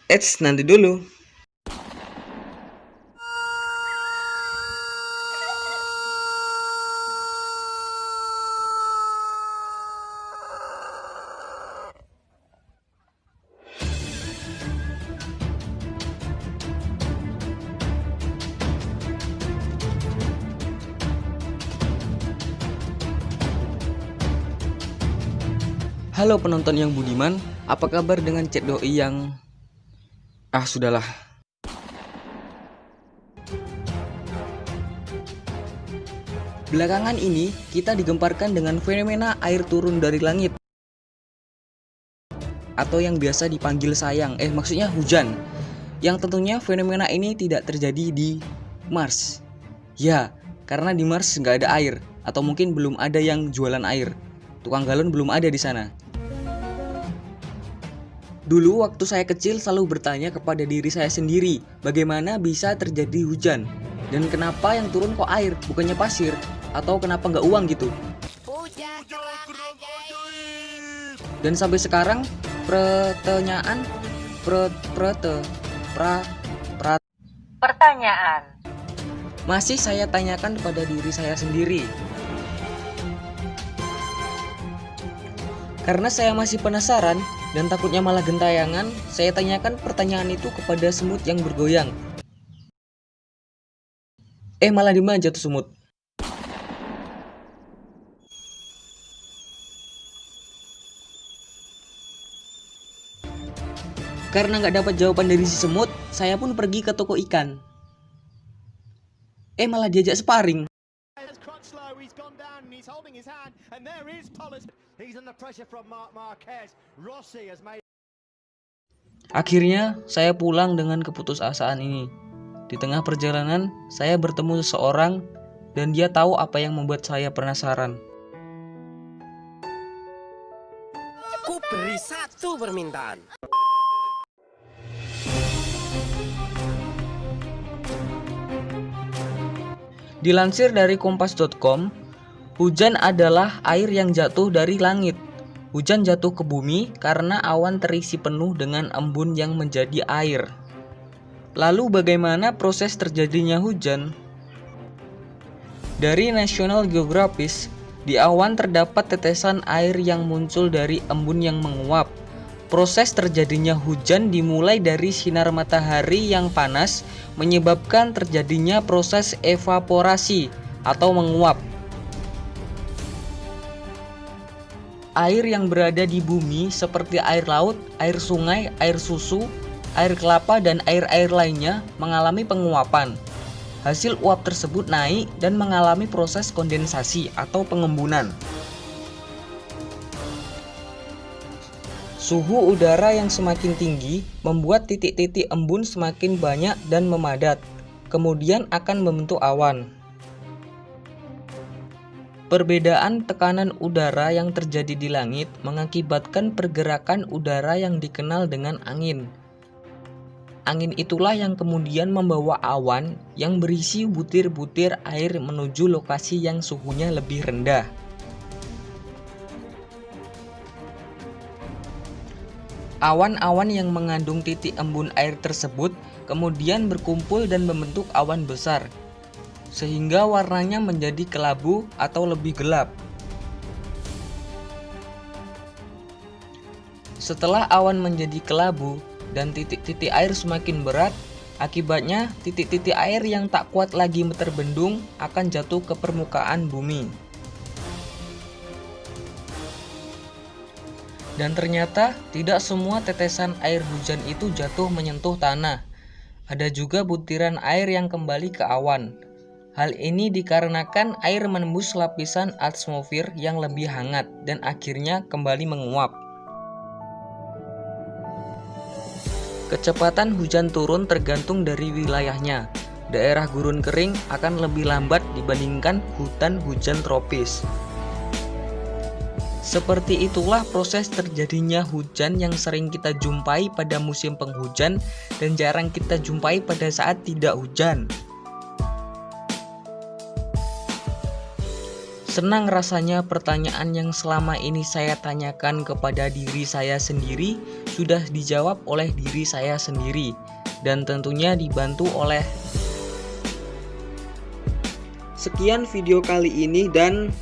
Eits, nanti dulu. Halo penonton yang budiman, apa kabar dengan Cek Doi yang... sudahlah. Belakangan ini, kita digemparkan dengan fenomena air turun dari langit, atau yang biasa dipanggil sayang, maksudnya hujan. Yang tentunya fenomena ini tidak terjadi di Mars. Ya, karena di Mars nggak ada air, atau mungkin belum ada yang jualan air. Tukang galon belum ada di sana. Dulu waktu saya kecil selalu bertanya kepada diri saya sendiri, bagaimana bisa terjadi hujan? Dan kenapa yang turun kok air, bukannya pasir? Atau kenapa nggak uang gitu? Dan sampai sekarang, pertanyaan masih saya tanyakan kepada diri saya sendiri. Karena saya masih penasaran dan takutnya malah gentayangan, saya tanyakan pertanyaan itu kepada semut yang bergoyang. Malah dimanja tuh semut. Karena nggak dapat jawaban dari si semut, saya pun pergi ke toko ikan. Malah diajak sparring. Akhirnya, saya pulang dengan keputusasaan ini. Di tengah perjalanan, saya bertemu seseorang dan dia tahu apa yang membuat saya penasaran. Ku beri satu permintaan. Dilansir dari kompas.com, hujan adalah air yang jatuh dari langit. Hujan jatuh ke bumi karena awan terisi penuh dengan embun yang menjadi air. Lalu bagaimana proses terjadinya hujan? Dari National Geographic, di awan terdapat tetesan air yang muncul dari embun yang menguap. Proses terjadinya hujan dimulai dari sinar matahari yang panas menyebabkan terjadinya proses evaporasi atau menguap. Air yang berada di bumi seperti air laut, air sungai, air susu, air kelapa, dan air-air lainnya mengalami penguapan. Hasil uap tersebut naik dan mengalami proses kondensasi atau pengembunan. Suhu udara yang semakin tinggi membuat titik-titik embun semakin banyak dan memadat, kemudian akan membentuk awan. Perbedaan tekanan udara yang terjadi di langit mengakibatkan pergerakan udara yang dikenal dengan angin. Angin itulah yang kemudian membawa awan yang berisi butir-butir air menuju lokasi yang suhunya lebih rendah. Awan-awan yang mengandung titik embun air tersebut kemudian berkumpul dan membentuk awan besar, sehingga warnanya menjadi kelabu atau lebih gelap. Setelah awan menjadi kelabu dan titik-titik air semakin berat, akibatnya titik-titik air yang tak kuat lagi terbendung akan jatuh ke permukaan bumi. Dan ternyata tidak semua tetesan air hujan itu jatuh menyentuh tanah. Ada juga butiran air yang kembali ke awan. Hal ini dikarenakan air menembus lapisan atmosfer yang lebih hangat dan akhirnya kembali menguap. Kecepatan hujan turun tergantung dari wilayahnya. Daerah gurun kering akan lebih lambat dibandingkan hutan hujan tropis. Seperti itulah proses terjadinya hujan yang sering kita jumpai pada musim penghujan dan jarang kita jumpai pada saat tidak hujan. Senang rasanya pertanyaan yang selama ini saya tanyakan kepada diri saya sendiri sudah dijawab oleh diri saya sendiri dan tentunya dibantu oleh. Sekian video kali ini dan